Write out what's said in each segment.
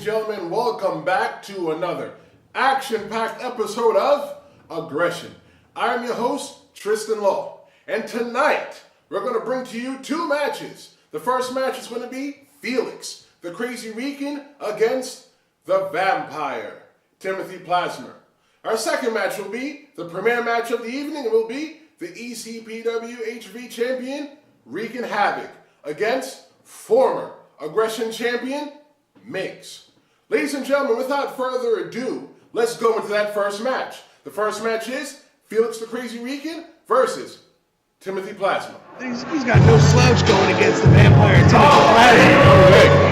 gentlemen, welcome back to another action-packed episode of Aggression. I'm your host, Tristan Law, and tonight we're going to bring to you two matches. The first match is going to be Felix, the Crazy Rican, against the Vampire, Timothy Plasma. Our second match will be the premier match of the evening. It will be the ECPW HV champion, Wreaking Havoc, against former Aggression champion, Miggs. Ladies and gentlemen, without further ado, let's go into that first match. The first match is Felix the Crazy Rican versus Timothy Plasma. He's got no slouch going against the Vampire Timothy Plasma.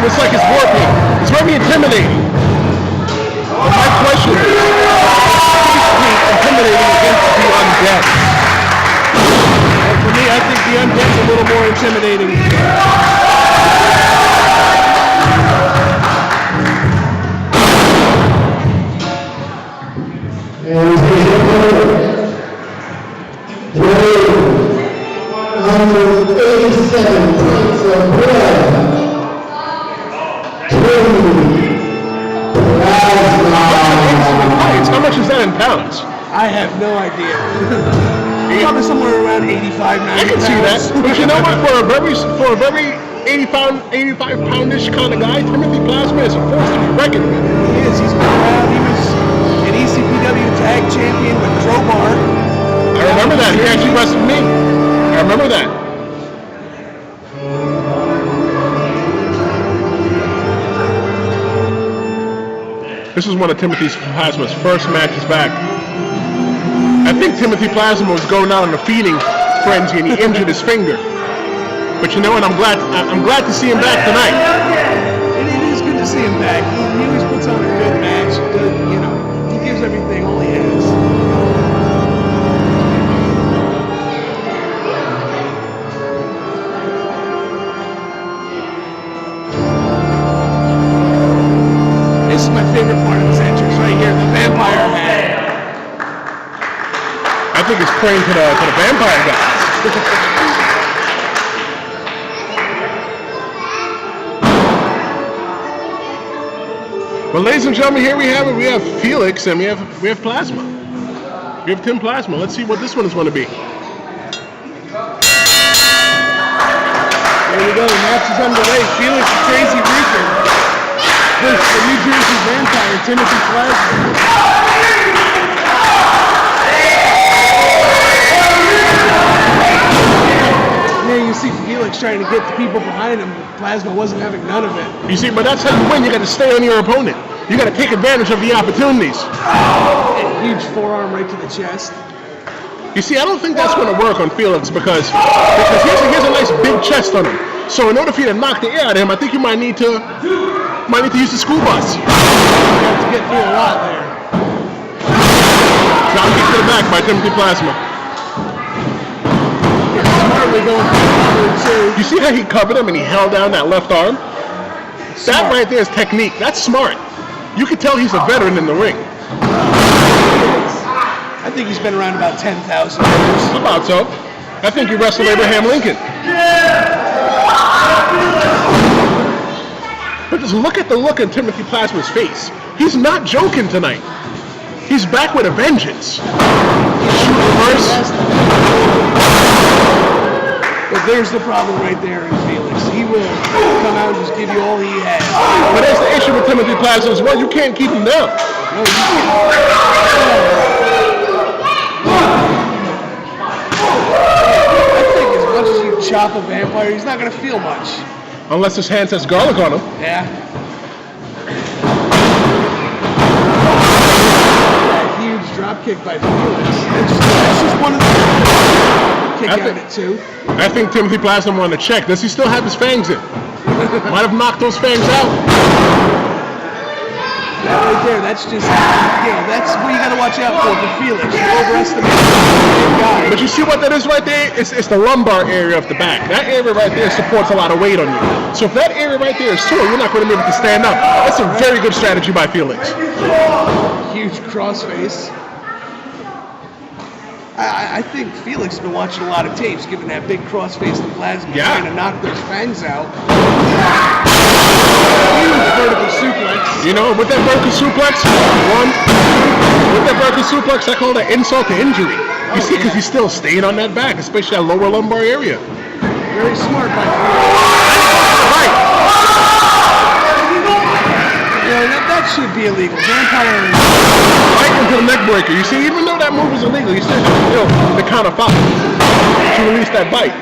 It's like it's warping. It's very intimidating. But my question is, he's intimidating against the undead. And for me, I think the undead's a little more intimidating. How much is that in pounds? I have no idea. Probably somewhere around 85, 90 I can see that. But you know what? For a very 85 poundish kind of guy, Timothy Plasma is a force to be reckoned with. He is. He's been around. He was an ECPW tag champion with Crowbar. I remember that. He actually wrestled me. I remember that. This is one of Timothy Plasma's first matches back. I think Timothy Plasma was going out on a feeding frenzy and he injured his finger. But you know what? I'm glad to see him back tonight. And it is good to see him back. He always puts on a good match. He gives everything all he has. This is my favorite part of this entrance right here, the vampire hat. I think it's praying to the vampire guys. Well, ladies and gentlemen, here we have it. We have Felix and we have Plasma. We have Tim Plasma. Let's see what this one is going to be. There we go. The match is underway. Felix the Crazy Rican. The New Jersey Vampire, Timothy Plasma. There you see Felix trying to get the people behind him. Plasma wasn't having none of it. You see, but that's how you win. You got to stay on your opponent. You got to take advantage of the opportunities. A huge forearm right to the chest. You see, I don't think that's going to work on Felix because he has a nice big chest on him. So in order for you to knock the air out of him, I think you might need to use the school bus. You have to get through a lot there. Down kick to the back by Timothy Plasma. Smartly going forward too. You see how he covered him and he held down that left arm? Smart. That right there is technique. That's smart. You can tell he's a veteran in the ring. I think he's been around about 10,000 years. About so. I think he wrestled Abraham Lincoln. But just look at the look on Timothy Plasma's face. He's not joking tonight. He's back with a vengeance. Reverse. But there's the problem right there in Felix. He will come out and just give you all he has. But that's the issue with Timothy Plasma as well. You can't keep him down. No, you can't. I think as much as you chop a vampire, he's not going to feel much. Unless his hand says garlic on him. Yeah. That huge drop kick by Felix. That's just one of the kick out at two. I think Timothy Plasma wanted to check. Does he still have his fangs in? Might have knocked those fangs out. That right there, that's just, that's what you got to watch out for Felix. You overestimate the guy. But you see what that is right there? It's the lumbar area of the back. That area right there supports a lot of weight on you. So if that area right there is sore, you're not going to be able to stand up. That's a very good strategy by Felix. Huge crossface. I think Felix has been watching a lot of tapes, given that big crossface and Plasma trying to knock those fangs out. Huge vertical suplex. You know, with that vertical suplex, I call that insult to injury. You see, because he's still staying on that back, especially that lower lumbar area. Very smart by Felix. Right. That should be illegal. Vampire. Right into the neck breaker. You see, even though that move was illegal, you still have to counter foul to release that bite.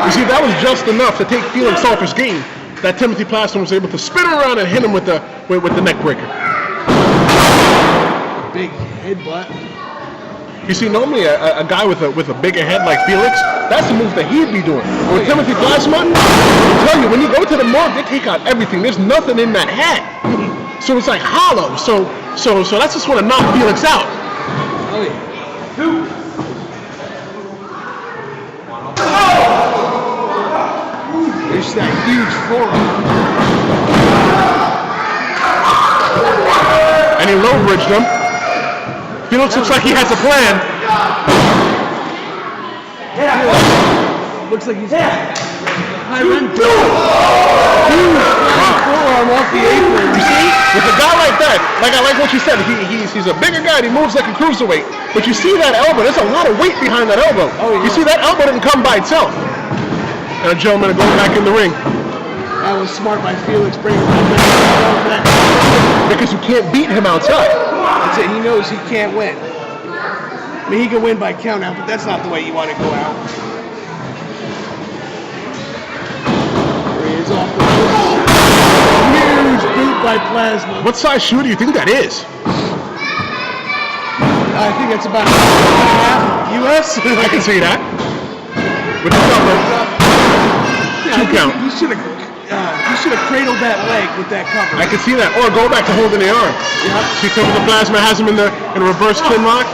You see, that was just enough to take Felix off his game. That Timothy Plasma was able to spin around and hit him with the neck breaker. Big headbutt. You see, normally a guy with a bigger head like Felix, that's the move that he'd be doing. With Timothy Plasma, I tell you, when you go to the morgue, they take out everything. There's nothing in that head. So it's like hollow. So that's just want to knock Felix out. Oh yeah. There's that huge forearm. And he low bridged him. Felix looks like he has a plan. Looks like he's high run. Huge forearm off the apron. You see? With a guy like that, like I like what you said, he's a bigger guy, he moves like a cruiserweight. But you see that elbow, there's a lot of weight behind that elbow. Oh, yeah. You see that elbow didn't come by itself. And a gentleman going back in the ring. That was smart by Felix, bringing him back. Because you can't beat him outside. That's it, he knows he can't win. I mean, he can win by count out, but that's not the way you want to go out. There he is off the ropes. Huge boot by Plasma. What size shoe do you think that is? I think it's about 1.5 US. I can see that. With the cover. Yeah, 2 count. You should have cradled that leg with that cover. I can see that. Or go back to holding the arm. Yep. See, Timothy Plasma has him in the reverse chin lock.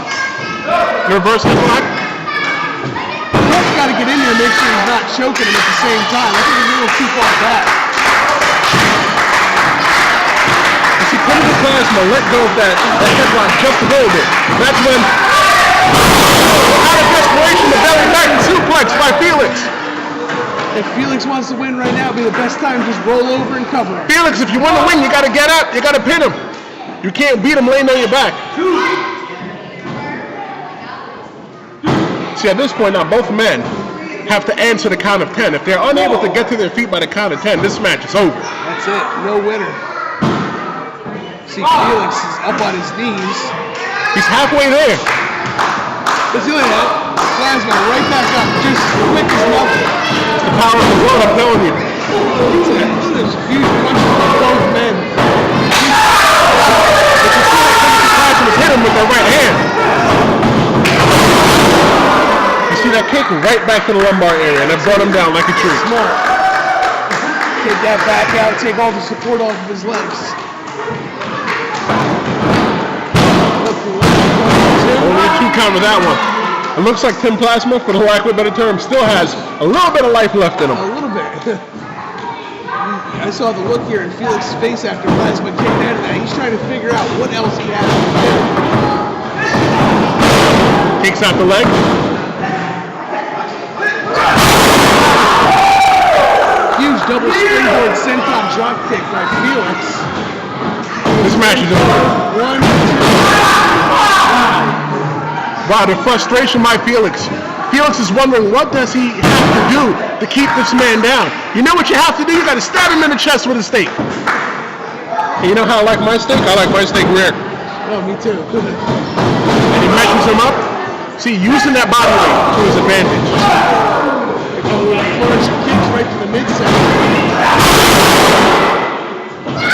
The reverse chin lock. He's got to get in there and make sure he's not choking him at the same time. I think he's a little too far back. You see, Timothy Plasma let go of that headlock just a little bit. That's when, out of desperation, the belly back and suplex by Felix. If Felix wants to win right now, it'd be the best time to just roll over and cover him. Felix, if you want to win, you got to get up. You got to pin him. You can't beat him laying on your back. See, at this point now, both men have to answer the count of 10. If they're unable to get to their feet by the count of 10, this match is over. That's it. No winner. See, Felix is up on his knees. He's halfway there. Let's do that. Plasma right back up, just quick as nothing. It's the power of the world, I'm telling you. There's huge punches from both men. Plasma hit him with that right hand. You see that kick right back to the lumbar area, and it brought him down like a tree. Smart. Take that back out, take all the support off of his legs. Only a 2 count with that one. It looks like Tim Plasma, for the lack of a better term, still has a little bit of life left in him. A little bit. I saw the look here in Felix's face after Plasma kicked out of that. He's trying to figure out what else he has to do. Takes out the leg. Huge double springboard senton drop kick by Felix. This match is over. 1, 2, 3. Wow, the frustration by Felix. Felix is wondering, what does he have to do to keep this man down? You know what you have to do? You got to stab him in the chest with a steak. And you know how I like my steak? I like my steak rare. Oh, me too. And he measures him up. See, using that body weight to his advantage. They go with a flourish of kicks right to the midsection.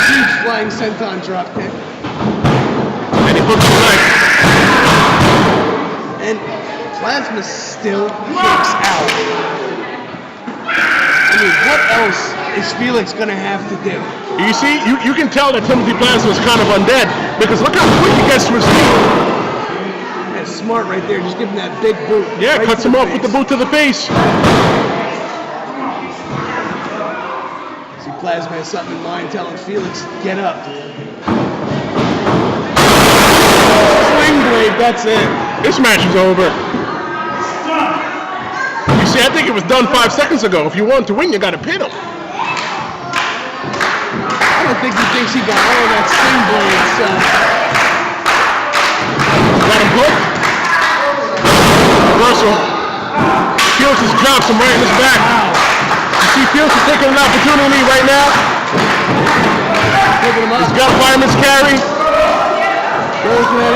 Huge flying senton drop kick. And he hooks the leg. And Plasma still kicks out. I mean, what else is Felix going to have to do? You see, you can tell that Timothy Plasma is kind of undead because look how quick he gets to his feet. That's smart right there. Just give him that big boot. Yeah, right cuts him off with the boot to the face. See, Plasma has something in mind telling Felix, get up. Sling blade, that's it. This match is over. You see, I think it was done 5 seconds ago. If you want to win, you got to pin him. I don't think he thinks he got all of that sling blade, so. Got him hooked. Reversal. Felix has dropped him right in his back. You see, Felix is taking an opportunity right now. Picking him up. He's got a fireman's carry. Goes to that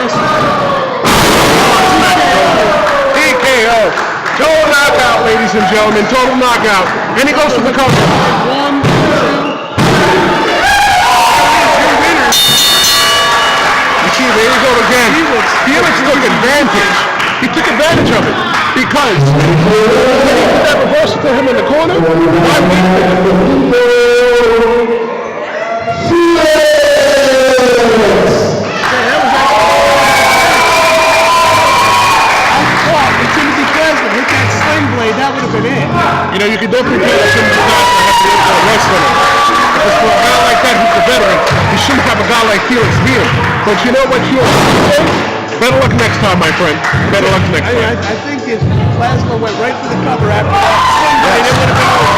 TKO. Total knockout, ladies and gentlemen. Total knockout. And he goes for the cover. 1, 2. You see, there you go again. Felix took advantage. He took advantage of it because when he put that reversal to him in the corner, why wait for him? That would have been it. You know, you could definitely tell that Timothy Plasma has the wrestling. Because for a guy like that who's a veteran, you shouldn't have a guy like Felix beat him. But you know what you say? Better luck next time, my friend. Better luck next time. I think if Plasma went right for the cover after that sling blade, it would have been over.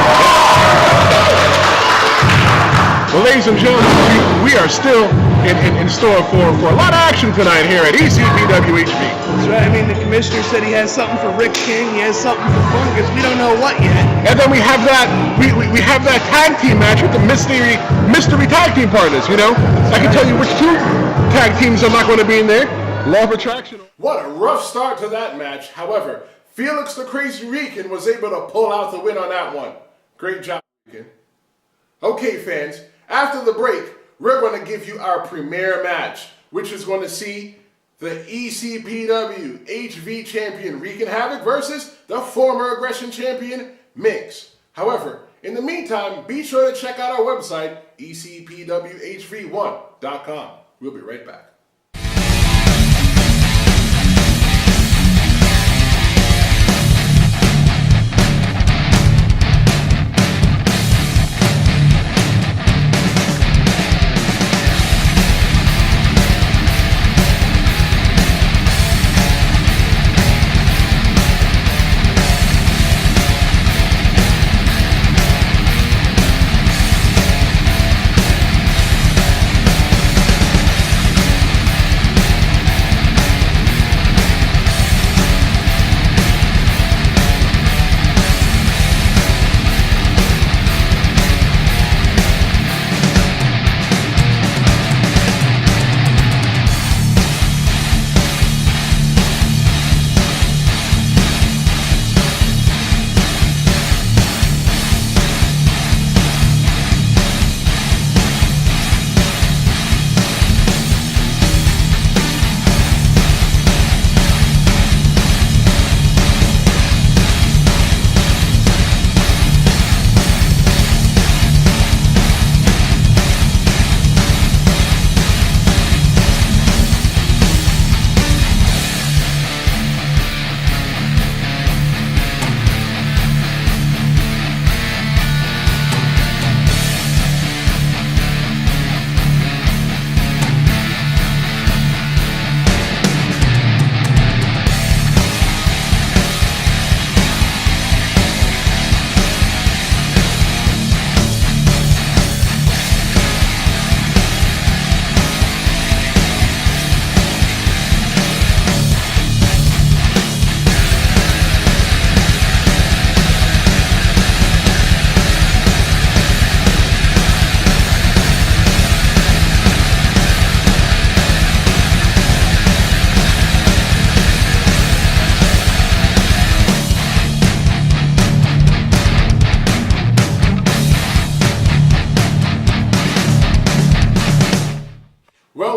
Well, ladies and gentlemen, we are still in store for a lot of action tonight here at ECPWHP. That's right. I mean, the commissioner said he has something for Rick King. He has something for Fungus. We don't know what yet. And then we have that we have that tag team match with the mystery tag team partners. You know, I can tell you which 2 tag teams are not going to be in there. Law of Attraction. What a rough start to that match. However, Felix the Crazy Rican was able to pull out the win on that one. Great job, Rican. Okay, fans, after the break, we're going to give you our premiere match, which is going to see the ECPW HV champion Wreaking Havoc versus the former Aggression champion Minx. However, in the meantime, be sure to check out our website, ecpwhv1.com. We'll be right back.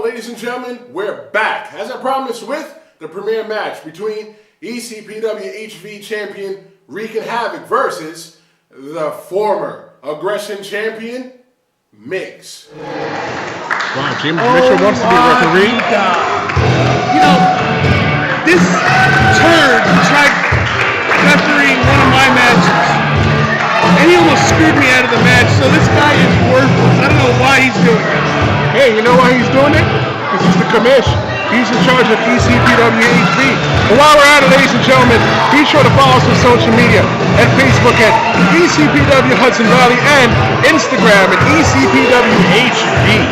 Ladies and gentlemen, we're back, as I promised, with the premiere match between ECPW HV champion Wreaking Havoc versus the former Aggression champion Miggs. Wow, James Mitchell wants to be a referee. You know, this turd tried refereeing one of my matches, and he almost screwed me out of the match, so this guy is worthless. I don't know why he's doing it. Hey, you know why he's doing it? Because he's the commish. He's in charge of ECPWHB. And while we're at it, ladies and gentlemen, be sure to follow us on social media at Facebook at ECPW Hudson Valley and Instagram at ECPWHB.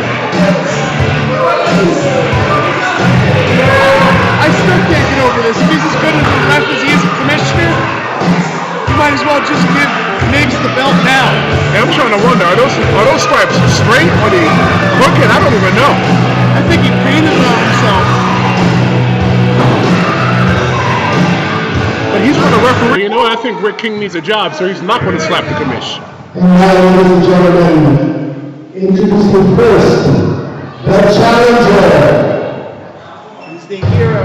I still can't get over this. If he's as good as a ref as he is a commissioner, you might as well just give Miggs the belt now. And I'm trying to wonder, are those stripes straight or are they crooked? I don't even know. I think he painted them on himself. But he's going to referee. You know what? I think Rick King needs a job, so he's not going to slap the commish. And now, ladies and gentlemen, introducing first, the challenger. He's the hero.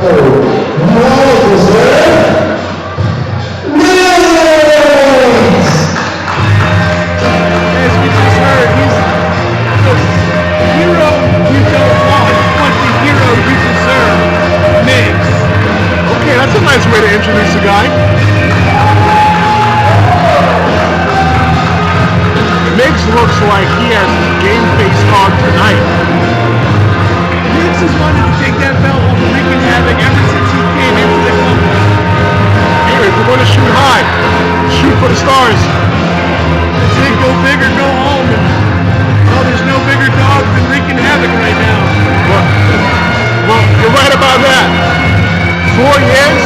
As we just heard, he's the hero you don't want, but the hero you deserve. Miggs. Okay, that's a nice way to introduce a guy. Miggs looks like he has his game face on tonight. Miggs has wanted to take that belt off of Rick Havoc ever since he came into the company. Hey, if you want to shoot high, shoot for the stars. That's it, go big or go home. And, there's no bigger dog than Rick Havoc right now. Well, you're right about that. 4 years,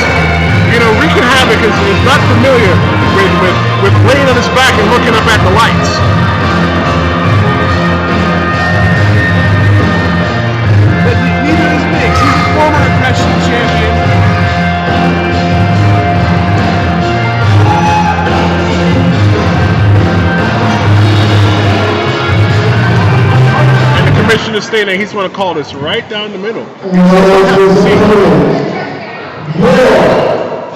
you know, Rick Havoc is not familiar with laying on his back and looking up at the lights. But neither is Miggs. He's a former aggression champion. And the commissioner stating he's going to call this right down the middle. Your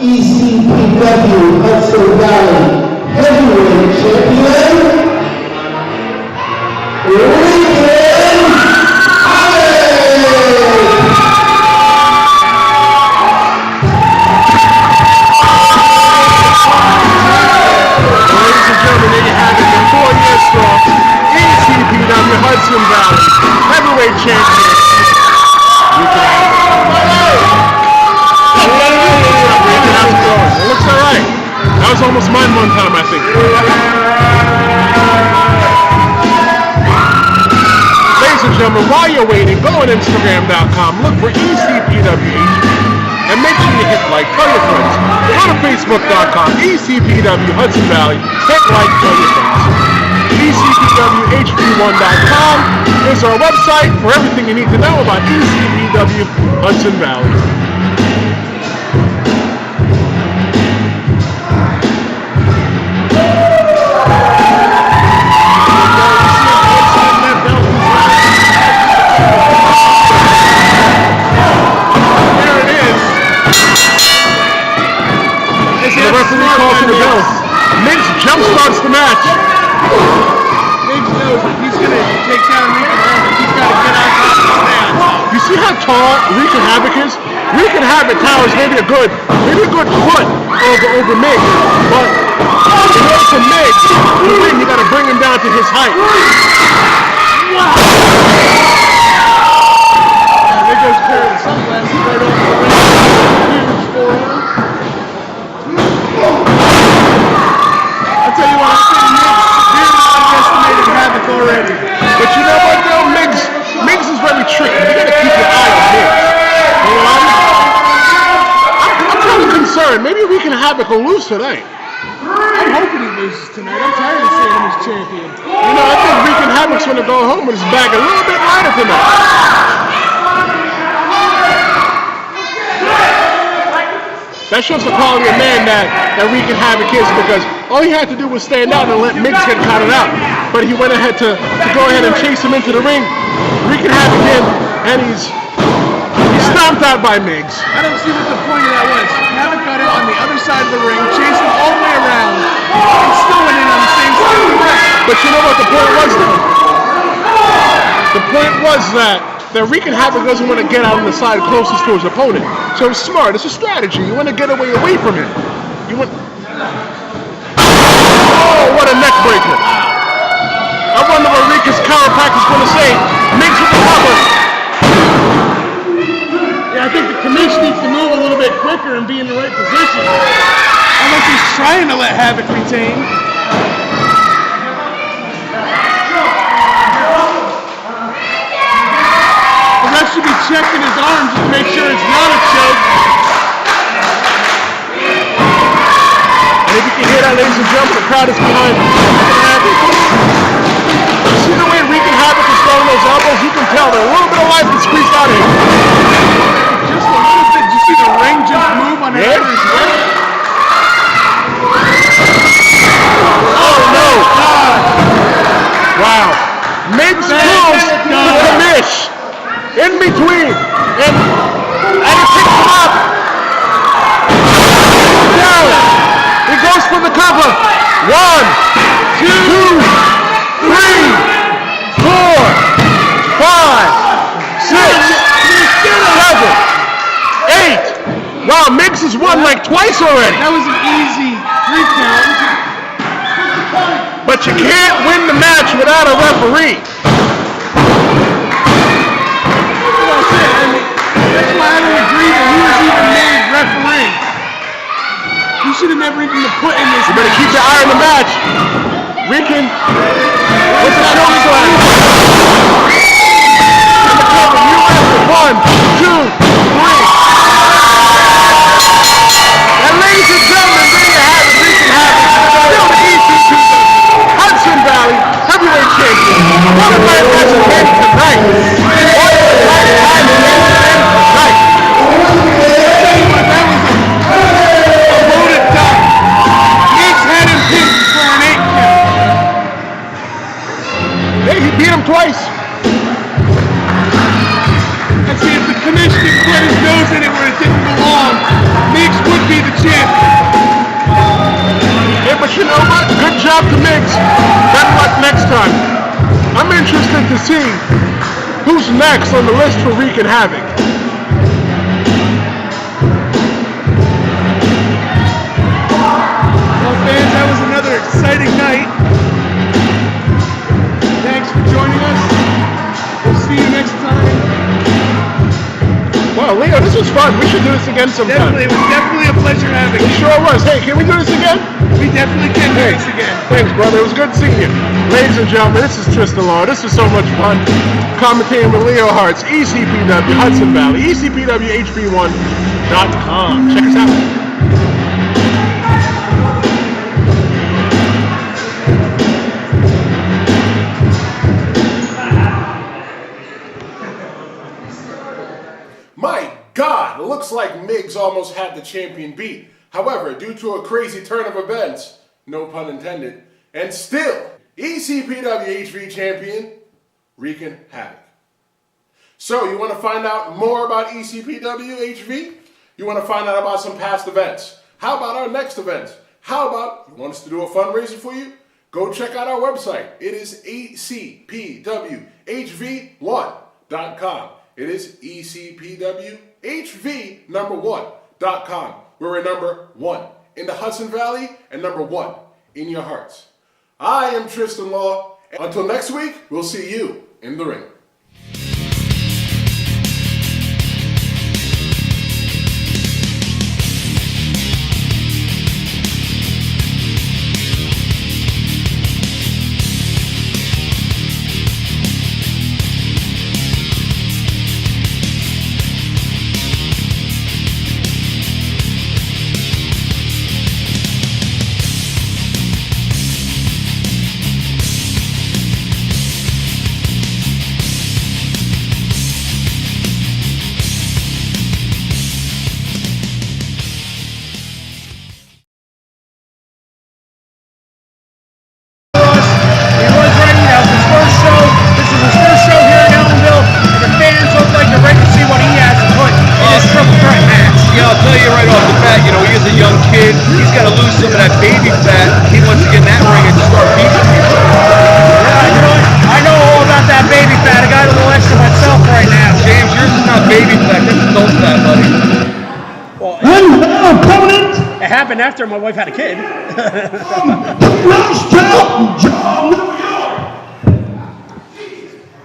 ECPW Hudson Valley Heavyweight Champion, Hudson Valley Heavyweight Champion. It looks alright. That was almost mine one time, I think. Ladies and gentlemen, while you're waiting, go on Instagram.com, look for ECPWHB, and make sure you hit like, tell your friends. Go to Facebook.com, ECPW Hudson Valley, hit like, tell your friends. ECPWHB1.com is our website for everything you need to know about ECPW Hudson Valley. There it is. The referee calls for the bell. Miggs jump starts the match. Miggs knows if he's going to take down Rick Havoc, he's got to get on top and stay on top. You see how tall Rick Havoc is? Rick Havoc towers maybe a good foot over Miggs, but in order for Miggs to win, you got to bring him down to his height. There goes Perry the sunglasses right over the ring. Huge forearm. I'll tell you what, I think Miggs severely underestimated Havoc already. But you know what, though? Miggs is very tricky. You got to keep your eye on Miggs. You know, I'm kind of concerned. Maybe Rick Havoc will lose tonight. I'm hoping he loses tonight. I'm tired of seeing him as champion. You know, I think Rick Havoc's going to go home with his bag a little bit lighter tonight. That shows the quality of man that Rick Havoc is, because all he had to do was stand out and let Miggs get counted out. But he went ahead to go ahead and chase him into the ring. Rick Havoc in, and he's stomped out by Miggs. I don't see what the point of that was. Havoc got it on the other side of the ring, chased him all the way around, and still went in on the same side of the ring. But you know what the point was, though? The point was that Rican Havoc doesn't want to get out on the side closest to his opponent. So it's smart. It's a strategy. You want to get away from him. You want... Oh, what a neck breaker. I wonder what Rica's chiropractor's going to say. Mix with the cover. Yeah, I think the commission needs to move a little bit quicker and be in the right position. Unless he's trying to let Havoc retain. The ref should be checking his arms to make sure it's not a choke. And if you can hear that, ladies and gentlemen, the crowd is behind Rican Havoc. You see the way Rican Havoc is throwing those elbows? You can tell that a little bit of life is squeezed out of him. Just a little bit. Did you see the ring just move on the other's leg? Oh no! Wow. Miggs pulls the commish in between. And he picks him up. Down. He goes for the cover. 1, 2, 3, 4, 5, 6, 7, 8. Wow, Miggs has won like twice already. That was an easy 3 count. But you can't win the match without a referee. That's why I don't agree that he was even made referee. He should have never even been put in this. You better keep your eye on the match. Rican with the shoulder slam. And the cover, you after 1, 2, 3. And ladies and gentlemen, there you have it. Rican Havoc, still the ECP Hudson Valley heavyweight champion. What a night has it been tonight. What a night has it been tonight. That was a loaded duck. Miggs had him pinned for an 8 count. Hey, he beat him twice. And see, if the commission had put his nose in it where it didn't belong, Miggs would be the champion. Yeah, but you know what? Good job to Miggs. Better luck next time. I'm interested to see who's next on the list for Rican Havoc. Well, fans, that was another exciting night. Thanks for joining us. We'll see you next time. Wow, Leo, this was fun. We should do this again sometime. It was definitely a pleasure having It you. sure was. Hey, can we do this again? We definitely can do this again. Thanks, brother. It was good seeing you. Ladies and gentlemen, this is Tristan Law. This is so much fun. Commentating with Leo Hartz, ECPW, Hudson Valley, ECPWHB1.com. Check us out. My God, it looks like Miggs almost had the champion beat. However, due to a crazy turn of events, no pun intended, and still, ECPW HV champion, Rican Havoc. So, you want to find out more about ECPW HV? You want to find out about some past events? How about our next event? How about, you want us to do a fundraiser for you? Go check out our website. It is ecpwhv1.com. It is ecpwhv1.com. We're number 1 in the Hudson Valley and number 1 in your hearts. I am Tristan Law. Until next week, we'll see you in the ring. He's got to lose some of that baby fat. He wants to get in that ring and start beating people. Yeah, you know, I know all about that baby fat. I got not baby fat, that's adult fat, buddy. Well, And opponent, it happened after my wife had a kid. Rochelle, John,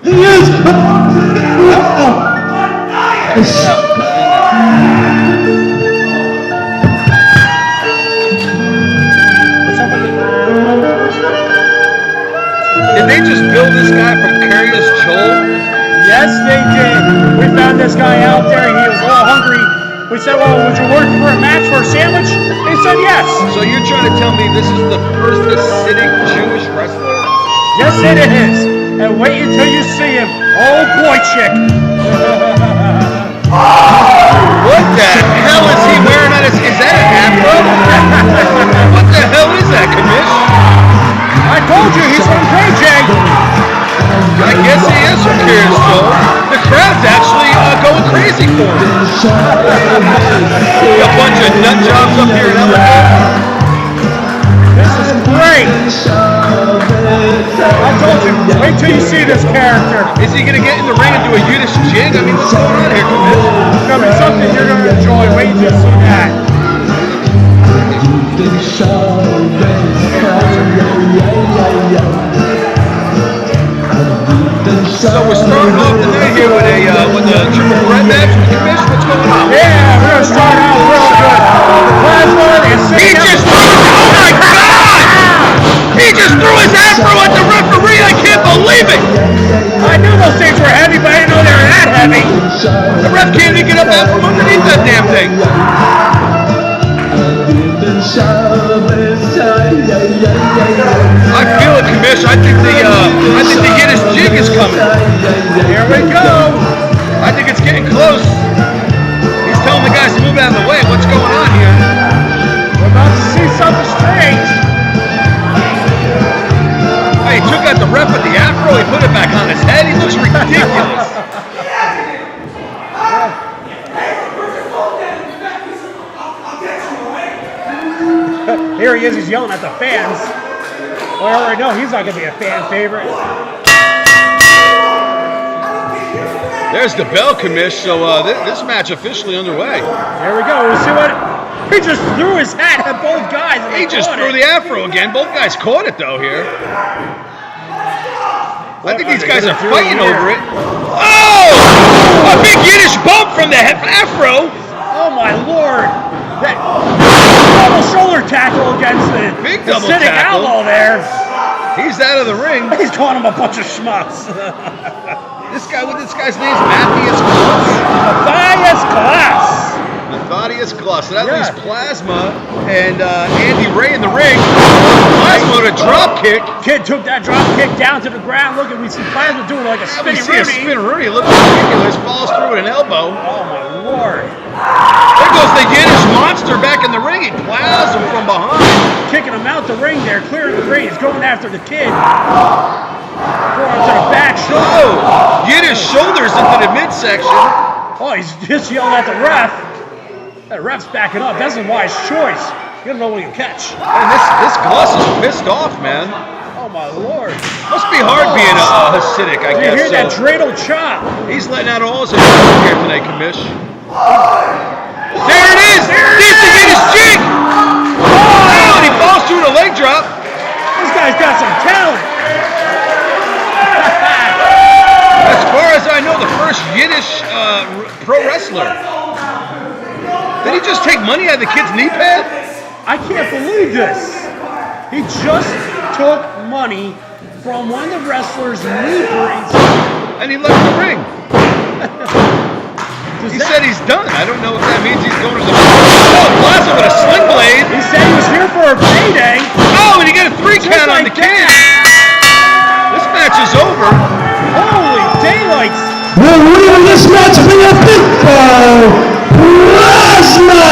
he is Did they just build this guy from Curious Joel? Yes, they did. We found this guy out there. He was a little hungry. We said, well, would you work for a match for a sandwich? He said yes. So you're trying to tell me this is the first Hasidic Jewish wrestler? Yes, it is. And wait until you see him. Oh, boy, chick. What the hell is he wearing on his... Is that an afro? What the hell is that, Commish? I told you, he's from KJ. I guess he is from Curious Joel. The crowd's actually going crazy for him. A bunch of nut jobs up here in LA. This is great. I told you, wait till you see this character. Is he going to get in the ring and do a Yiddish jig? I mean, what's going on here, Commish? It's going to be something you're going to enjoy. Wait till you see that. So we're starting off the night here with a triple threat match with Commish. What's going on? Yeah, we're going to start out real good. The plasma is He just threw, oh my God! He just threw his afro at the referee. I can't believe it. I knew those things were heavy, but I didn't know they were that heavy. The ref can't even get up out from underneath that damn thing. I feel it, Commish. I think the Yiddish jig is coming. Here we go. I think it's getting close. He's telling the guys to move out of the way. What's going on here? We're about to see something strange. Oh, he took out the ref with the afro. He put it back on his head. He looks ridiculous. Here he is, he's yelling at the fans. Well, I already know he's not going to be a fan favorite. There's the bell, Commish. So this match officially underway. Here we go. We'll see what... He just threw his hat at both guys. And He just threw the afro again. Both guys caught it, though, here. I think these guys are fighting over it. Oh! A big Yiddish bump from the afro. Oh, my Lord. That double shoulder tackle against the Big double Hasidic tackle. outlaw there. He's out of the ring. He's calling him a bunch of schmucks. This guy's name's Matthias Glass. Matthias Glass. Matthias Glass. So that Yeah. leaves Plasma and Andy Ray in the ring. Plasma with a drop kick. Kid took that drop kick down to the ground. Look, we see Plasma doing like a We spinny see a Rooney. spin Rooney. Looks ridiculous. Falls through with an elbow. Oh, my Lord. There goes the Yiddish monster back in the ring. He plows him from behind. Kicking him out the ring there, clearing the ring. He's going after the kid. Throwing him to the back shoulder. Oh, Yiddish shoulders into the midsection. Oh, he's just yelling at the ref. That ref's backing up. That's a wise choice. You don't know what he'll catch. Man, this Glass is pissed off, man. Oh, my Lord. Must be hard being a Hasidic, I You guess. hear that So dreidel chop? he's letting out all his emotions here tonight, Commish. There it is! There's the Yiddish jig! Oh, and he falls through the leg drop. This guy's got some talent. As far as I know, the first Yiddish pro wrestler. Did he just take money out of the kid's knee pad? I can't believe this. He just took money from one of the wrestlers' knee braces. And he left the ring. He said he's done. I don't know if that means he's going to the... Oh, Plaza with a sling blade. He said he was here for a payday. Oh, and he got a 3 count on the kid. This match is over. Holy daylights. The winner of this match being a big Plasma!